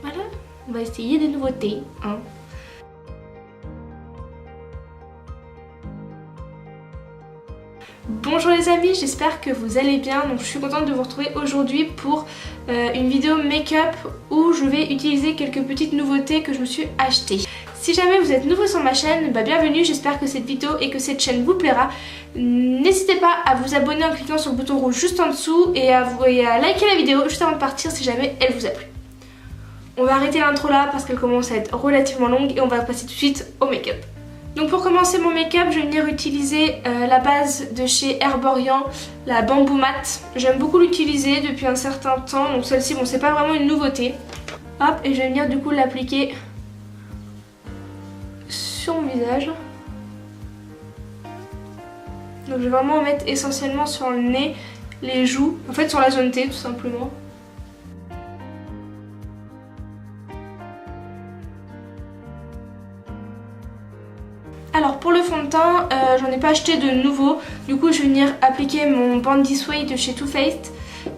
Voilà, on va essayer des nouveautés, hein. Bonjour les amis, j'espère que vous allez bien. Donc je suis contente de vous retrouver aujourd'hui pour une vidéo make-up où je vais utiliser quelques petites nouveautés que je me suis achetées. Si jamais vous êtes nouveau sur ma chaîne, bienvenue, j'espère que cette vidéo et que cette chaîne vous plaira. N'hésitez pas à vous abonner en cliquant sur le bouton rouge juste en dessous et à liker la vidéo juste avant de partir si jamais elle vous a plu. On va arrêter l'intro là parce qu'elle commence à être relativement longue et on va passer tout de suite au make-up. Donc pour commencer mon make-up, je vais venir utiliser la base de chez Herborian, la Bamboo Matte. J'aime beaucoup l'utiliser depuis un certain temps, donc celle-ci, bon, c'est pas vraiment une nouveauté. Hop, et je vais venir du coup l'appliquer sur mon visage. Donc je vais vraiment en mettre essentiellement sur le nez, les joues, en fait sur la zone T tout simplement. Alors pour le fond de teint, j'en ai pas acheté de nouveau, du coup je vais venir appliquer mon Born This Way de chez Too Faced.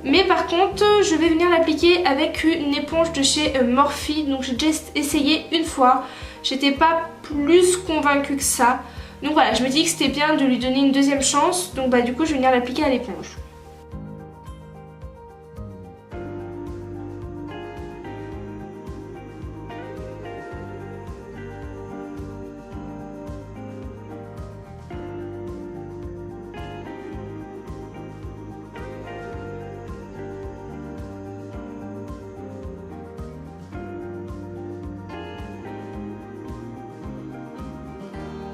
Mais par contre je vais venir l'appliquer avec une éponge de chez Morphe, donc j'ai déjà essayé une fois, j'étais pas plus convaincue que ça. Donc voilà, je me dis que c'était bien de lui donner une deuxième chance, donc du coup je vais venir l'appliquer à l'éponge.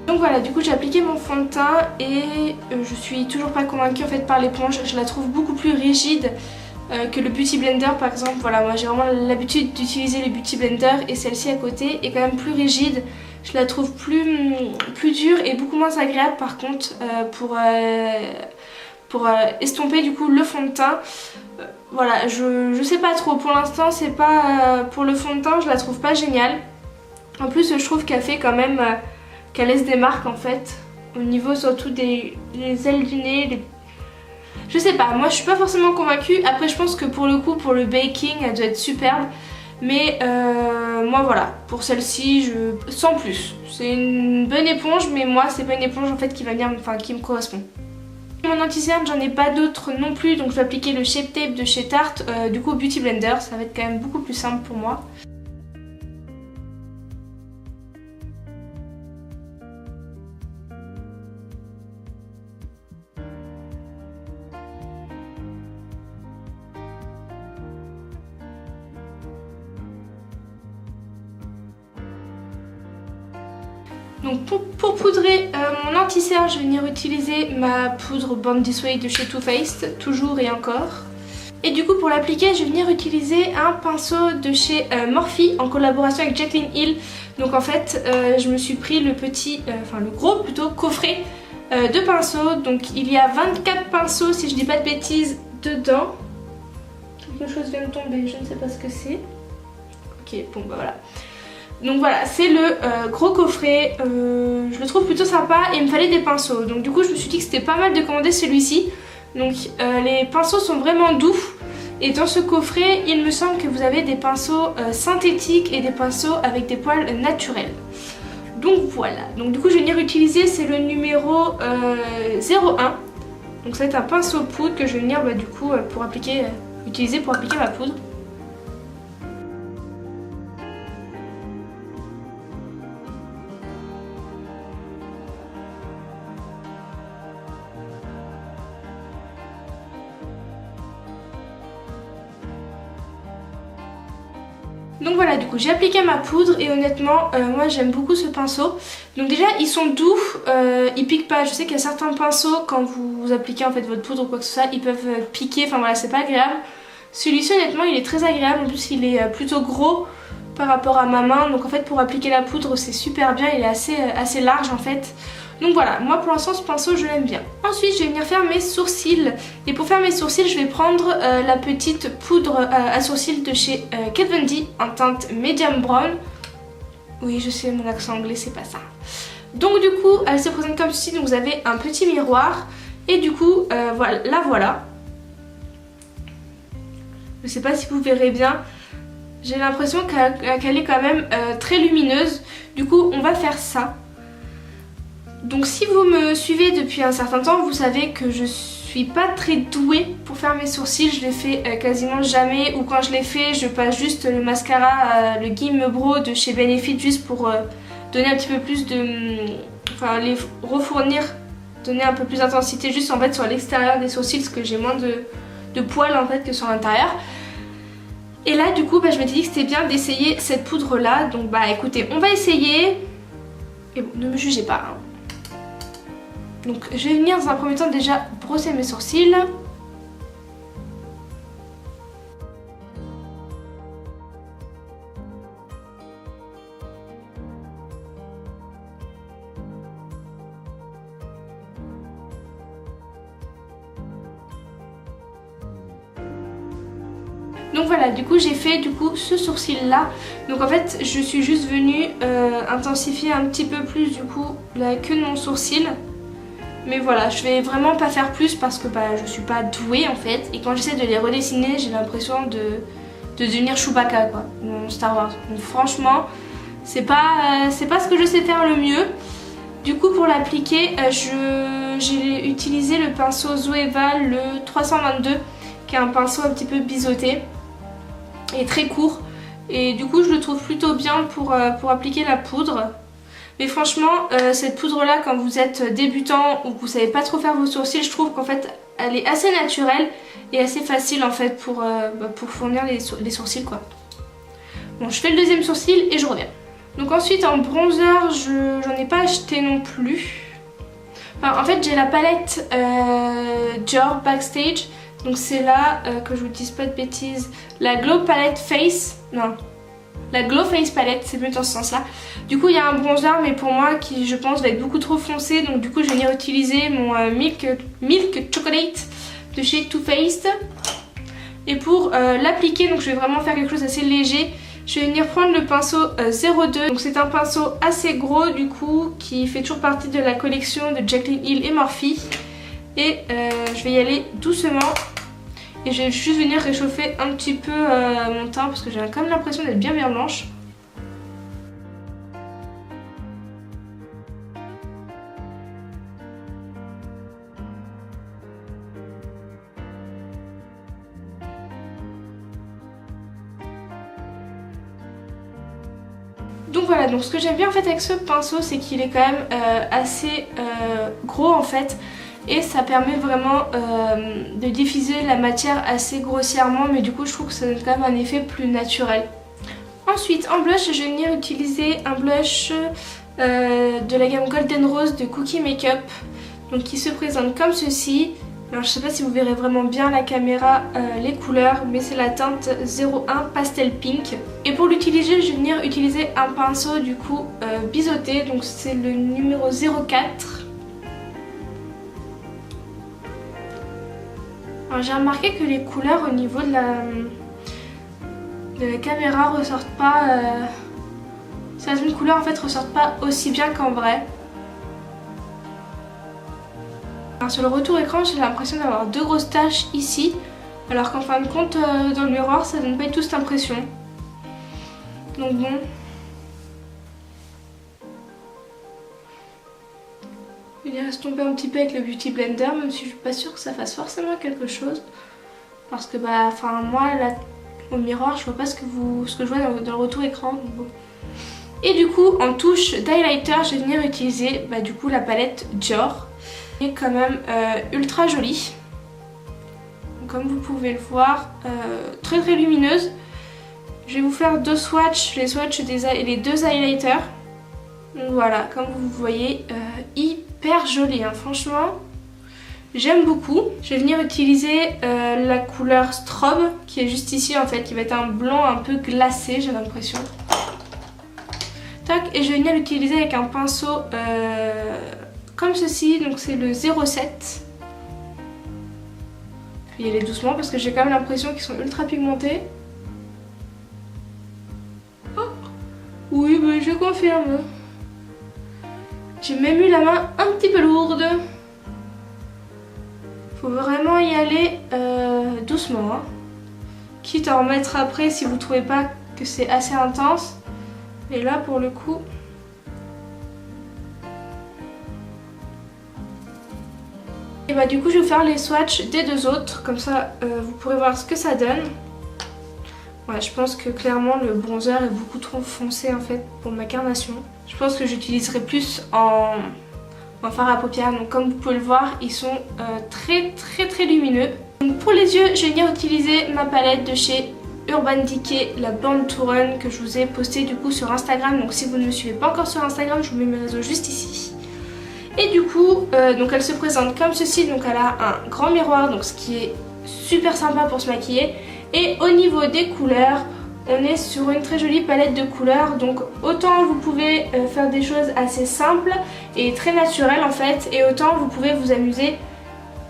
Donc voilà, du coup j'ai appliqué mon fond de teint et je suis toujours pas convaincue en fait par l'éponge. Je la trouve beaucoup plus rigide que le Beauty Blender par exemple. Voilà, moi j'ai vraiment l'habitude d'utiliser le Beauty Blender et celle-ci à côté est quand même plus rigide. Je la trouve plus dure et beaucoup moins agréable par contre pour estomper du coup le fond de teint. Voilà, je sais pas trop, pour l'instant c'est pas pour le fond de teint, je la trouve pas géniale. En plus je trouve qu'elle fait quand même... qu'elle laisse des marques en fait au niveau surtout des ailes du nez. Je sais pas, moi je suis pas forcément convaincue. Après je pense que pour le coup, pour le baking elle doit être superbe. Mais moi voilà, pour celle-ci sans plus. C'est une bonne éponge mais moi c'est pas une éponge en fait qui va venir, qui me correspond. Mon anti-cerne j'en ai pas d'autres non plus, donc je vais appliquer le Shape Tape de chez Tarte du coup au Beauty Blender. Ça va être quand même beaucoup plus simple pour moi. Donc pour poudrer mon anti-cerne, je vais venir utiliser ma poudre Born This Way de chez Too Faced, toujours et encore. Et du coup pour l'appliquer, je vais venir utiliser un pinceau de chez Morphe en collaboration avec Jaclyn Hill. Donc en fait, je me suis pris le gros plutôt coffret de pinceaux. Donc il y a 24 pinceaux si je dis pas de bêtises dedans. Quelque chose vient de tomber, je ne sais pas ce que c'est. Ok, bon voilà. Donc voilà, c'est le gros coffret, je le trouve plutôt sympa et il me fallait des pinceaux. Donc du coup je me suis dit que c'était pas mal de commander celui-ci. Donc les pinceaux sont vraiment doux. Et dans ce coffret, il me semble que vous avez des pinceaux synthétiques et des pinceaux avec des poils naturels. Donc voilà, donc du coup je vais venir utiliser, c'est le numéro 01. Donc ça va être un pinceau poudre que je vais venir du coup utiliser pour appliquer ma poudre. Donc voilà, du coup j'ai appliqué ma poudre et honnêtement moi j'aime beaucoup ce pinceau. Donc déjà ils sont doux, ils piquent pas. Je sais qu'il y a certains pinceaux quand vous appliquez en fait votre poudre ou quoi que ce soit, ils peuvent piquer, enfin voilà, c'est pas agréable. Celui-ci honnêtement il est très agréable, en plus il est plutôt gros par rapport à ma main. Donc en fait pour appliquer la poudre c'est super bien, il est assez large en fait. Donc voilà, moi pour l'instant ce pinceau je l'aime bien. Ensuite je vais venir faire mes sourcils. Et pour faire mes sourcils je vais prendre la petite poudre à sourcils de chez Kat Von D en teinte medium brown. Oui je sais, mon accent anglais c'est pas ça. Donc du coup elle se présente comme ceci, donc vous avez un petit miroir. Et du coup voilà. Je sais pas si vous verrez bien. j'ai l'impression qu'elle est quand même très lumineuse. Du coup on va faire ça. Donc si vous me suivez depuis un certain temps, vous savez que je suis pas très douée pour faire mes sourcils. Je les fais quasiment jamais, ou quand je les fais je passe juste le mascara, le Gimme Bro de chez Benefit, juste pour donner un petit peu plus de... enfin les refournir, donner un peu plus d'intensité juste en fait sur l'extérieur des sourcils, parce que j'ai moins de poils en fait que sur l'intérieur. Et là du coup je m'étais dit que c'était bien d'essayer cette poudre là. Donc bah écoutez, on va essayer. Et bon, ne me jugez pas hein. Donc je vais venir dans un premier temps déjà brosser mes sourcils. Donc voilà, du coup j'ai fait ce sourcil là. Donc en fait je suis juste venue intensifier un petit peu plus du coup la queue de mon sourcil. Mais voilà, je vais vraiment pas faire plus parce que bah, je suis pas douée en fait. Et quand j'essaie de les redessiner, j'ai l'impression de devenir Chewbacca quoi, dans Star Wars. Donc franchement, c'est pas ce que je sais faire le mieux. Du coup pour l'appliquer, j'ai utilisé le pinceau Zoeva, le 322, qui est un pinceau un petit peu biseauté et très court. Et du coup je le trouve plutôt bien pour appliquer la poudre. Mais franchement, cette poudre là, quand vous êtes débutant ou que vous savez pas trop faire vos sourcils, je trouve qu'en fait elle est assez naturelle et assez facile en fait pour fournir les sourcils quoi. Bon, je fais le deuxième sourcil et je reviens. Donc ensuite en bronzer, j'en ai pas acheté non plus. Enfin, en fait j'ai la palette Dior Backstage. Donc c'est là, que je vous dise pas de bêtises, la Glow Palette Face. Non. La Glow Face Palette, c'est mieux dans ce sens là. Du coup il y a un bronzer mais pour moi qui je pense va être beaucoup trop foncé. Donc du coup je vais venir utiliser mon Milk Chocolate de chez Too Faced. Et pour l'appliquer, donc je vais vraiment faire quelque chose d'assez léger. Je vais venir prendre le pinceau 02. Donc c'est un pinceau assez gros du coup, qui fait toujours partie de la collection de Jaclyn Hill et Morphe. Et je vais y aller doucement. Et je vais juste venir réchauffer un petit peu mon teint parce que j'ai quand même l'impression d'être bien blanche. Donc voilà, donc ce que j'aime bien en fait avec ce pinceau, c'est qu'il est quand même assez gros en fait. Et ça permet vraiment de diffuser la matière assez grossièrement, mais du coup je trouve que ça donne quand même un effet plus naturel. Ensuite en blush, je vais venir utiliser un blush de la gamme Golden Rose de Cookie Makeup, donc qui se présente comme ceci. Alors je sais pas si vous verrez vraiment bien à la caméra les couleurs, mais c'est la teinte 01 Pastel Pink. Et pour l'utiliser, je vais venir utiliser un pinceau du coup biseauté, donc c'est le numéro 04. Alors j'ai remarqué que les couleurs au niveau de la caméra ressortent pas... certaines couleurs en fait ressortent pas aussi bien qu'en vrai. Alors sur le retour écran, j'ai l'impression d'avoir deux grosses taches ici, alors qu'en fin de compte dans le miroir ça donne pas du tout cette impression. Donc bon. Je vais estomper un petit peu avec le Beauty Blender, même si je suis pas sûre que ça fasse forcément quelque chose. Parce que bah, enfin moi là, au miroir, je vois pas ce que je vois dans le retour écran. Donc bon. Et du coup, en touche d'highlighter, je vais venir utiliser bah, du coup la palette Dior. Qui est quand même ultra jolie. Donc, comme vous pouvez le voir, très très lumineuse. Je vais vous faire deux swatchs, les swatchs et les deux highlighters. Donc voilà, comme vous voyez, hyper joli, hein, franchement. J'aime beaucoup. Je vais venir utiliser la couleur Strobe, qui est juste ici en fait, qui va être un blanc un peu glacé, j'ai l'impression. Tac, et je vais venir l'utiliser avec un pinceau comme ceci, donc c'est le 07. Je vais y aller doucement parce que j'ai quand même l'impression qu'ils sont ultra pigmentés. Oh oui, bah, je confirme. J'ai même eu la main un petit peu lourde. Faut vraiment y aller doucement. Hein. Quitte à en mettre après si vous trouvez pas que c'est assez intense. Et là pour le coup... Et bah du coup je vais vous faire les swatchs des deux autres, comme ça vous pourrez voir ce que ça donne. Ouais, je pense que clairement le bronzer est beaucoup trop foncé en fait pour ma carnation. Je pense que j'utiliserai plus en fard à paupières. Donc comme vous pouvez le voir, ils sont très lumineux. Donc pour les yeux, je vais venir utiliser ma palette de chez Urban Decay, la Born to Run, que je vous ai postée du coup sur Instagram. Donc si vous ne me suivez pas encore sur Instagram, je vous mets mes réseaux juste ici. Et du coup, donc elle se présente comme ceci. Donc elle a un grand miroir, donc ce qui est super sympa pour se maquiller. Et au niveau des couleurs, on est sur une très jolie palette de couleurs. Donc autant vous pouvez faire des choses assez simples et très naturelles en fait, et autant vous pouvez vous amuser.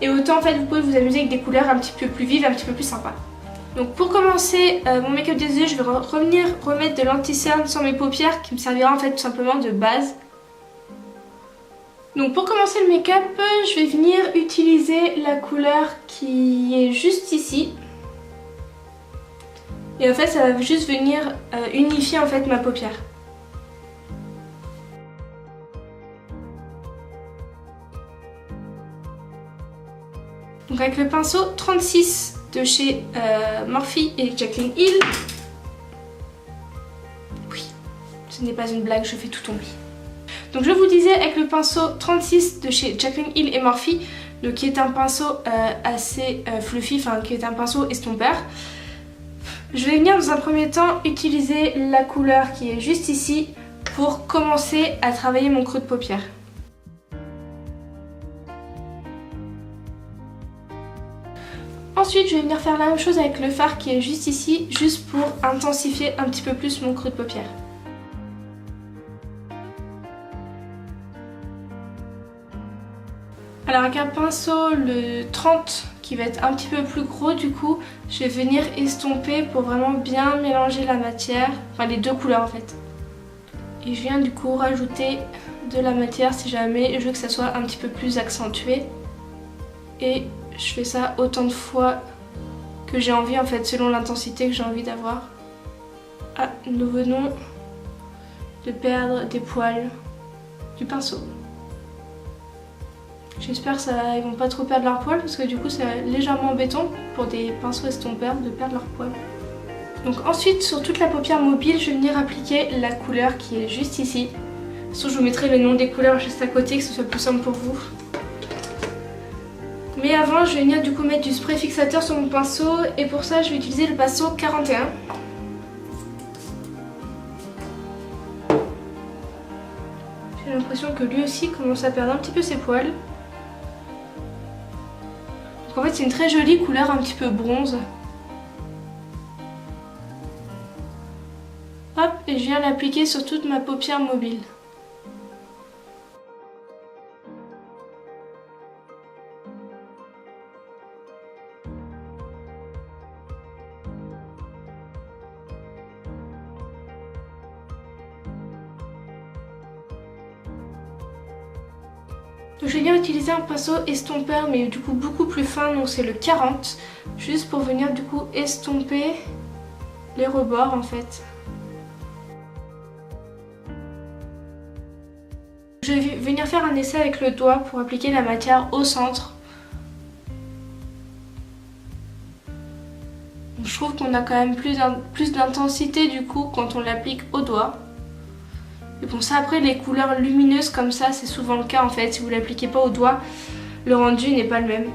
Et autant en fait vous pouvez vous amuser avec des couleurs un petit peu plus vives, un petit peu plus sympas. Donc pour commencer mon make-up des yeux, je vais revenir remettre de l'anti-cerne sur mes paupières qui me servira en fait tout simplement de base. Donc pour commencer le make-up, je vais venir utiliser la couleur qui est juste ici. Et en fait ça va juste venir unifier en fait ma paupière. Donc avec le pinceau 36 de chez Morphe et Jaclyn Hill. Oui, ce n'est pas une blague, je fais tout tomber. Donc je vous disais avec le pinceau 36 de chez Jaclyn Hill et Morphe, donc qui est un pinceau assez fluffy, enfin qui est un pinceau estompeur. Je vais venir dans un premier temps utiliser la couleur qui est juste ici pour commencer à travailler mon creux de paupière. Ensuite je vais venir faire la même chose avec le fard qui est juste ici, juste pour intensifier un petit peu plus mon creux de paupière. Alors avec un pinceau, le 30, qui va être un petit peu plus gros du coup, je vais venir estomper pour vraiment bien mélanger la matière, enfin les deux couleurs en fait. Et je viens du coup rajouter de la matière si jamais je veux que ça soit un petit peu plus accentué. Et je fais ça autant de fois que j'ai envie en fait, selon l'intensité que j'ai envie d'avoir. Ah, nous venons de perdre des poils du pinceau. J'espère qu'ils vont pas trop perdre leurs poils parce que du coup c'est légèrement embêtant pour des pinceaux estompeurs de perdre leurs poils. Donc ensuite sur toute la paupière mobile je vais venir appliquer la couleur qui est juste ici. De toute façon je vous mettrai le nom des couleurs juste à côté que ce soit plus simple pour vous. Mais avant je vais venir du coup mettre du spray fixateur sur mon pinceau et pour ça je vais utiliser le pinceau 41. J'ai l'impression que lui aussi commence à perdre un petit peu ses poils. Donc en fait c'est une très jolie couleur un petit peu bronze. Hop, et je viens l'appliquer sur toute ma paupière mobile. Donc je vais bien utiliser un pinceau estompeur mais du coup beaucoup plus fin, donc c'est le 40, juste pour venir du coup estomper les rebords en fait. Je vais venir faire un essai avec le doigt pour appliquer la matière au centre. Je trouve qu'on a quand même plus d'intensité du coup quand on l'applique au doigt. Et bon ça après les couleurs lumineuses comme ça c'est souvent le cas en fait, si vous l'appliquez pas au doigt, le rendu n'est pas le même.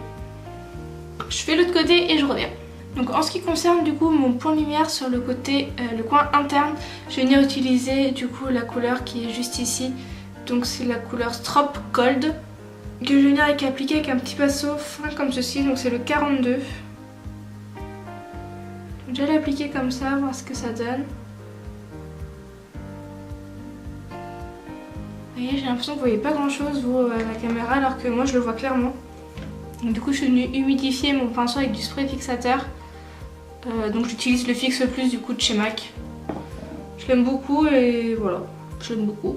Je fais l'autre côté et je reviens. Donc en ce qui concerne du coup mon point de lumière sur le côté, le coin interne, je vais venir utiliser du coup la couleur qui est juste ici. Donc c'est la couleur Strop Gold que je vais venir appliquer avec un petit pinceau fin comme ceci, donc c'est le 42. Je vais l'appliquer comme ça, voir ce que ça donne. Vous voyez, j'ai l'impression que vous voyez pas grand chose vous à la caméra alors que moi je le vois clairement. Donc, du coup je suis venue humidifier mon pinceau avec du spray fixateur. Donc j'utilise le Fixe Plus du coup de chez MAC. Je l'aime beaucoup et voilà, je l'aime beaucoup.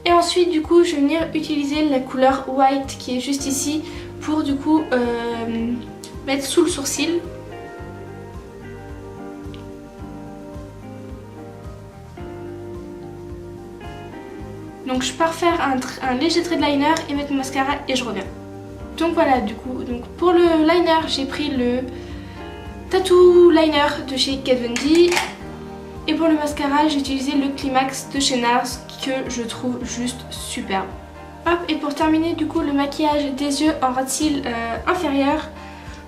Et ensuite du coup je vais venir utiliser la couleur White qui est juste ici pour du coup mettre sous le sourcil. Donc je pars faire un léger trait de liner et mettre mon mascara et je reviens. Donc voilà, du coup, pour le liner, j'ai pris le Tattoo Liner de chez Kat Von D. Et pour le mascara, j'ai utilisé le Climax de chez NARS que je trouve juste superbe. Hop, et pour terminer du coup le maquillage des yeux en ras de cils inférieur,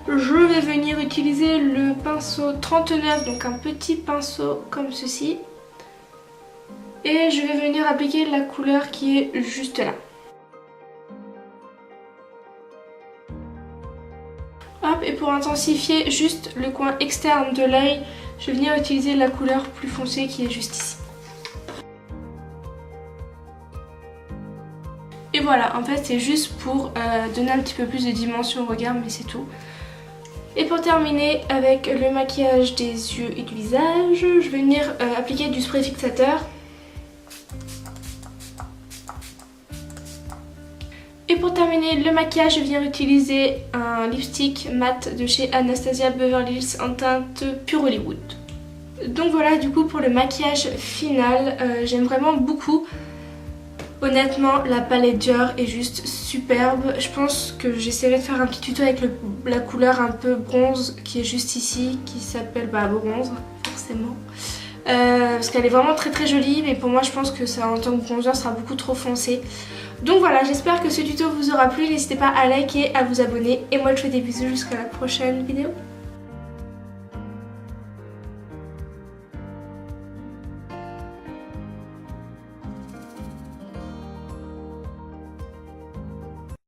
je vais venir utiliser le pinceau 39, donc un petit pinceau comme ceci. Et je vais venir appliquer la couleur qui est juste là. Hop, et pour intensifier juste le coin externe de l'œil, je vais venir utiliser la couleur plus foncée qui est juste ici. Et voilà, en fait c'est juste pour donner un petit peu plus de dimension au regard, mais c'est tout. Et pour terminer avec le maquillage des yeux et du visage, je vais venir appliquer du spray fixateur. Et pour terminer le maquillage, je viens utiliser un lipstick mat de chez Anastasia Beverly Hills en teinte Pure Hollywood. Donc voilà, du coup pour le maquillage final, j'aime vraiment beaucoup. Honnêtement, la palette Dior est juste superbe. Je pense que j'essaierai de faire un petit tuto avec la couleur un peu bronze qui est juste ici, qui s'appelle bronze, forcément. Parce qu'elle est vraiment très très jolie, mais pour moi je pense que ça en tant que bronzer sera beaucoup trop foncé. Donc voilà, j'espère que ce tuto vous aura plu, n'hésitez pas à liker, à vous abonner et moi je vous fais des bisous jusqu'à la prochaine vidéo.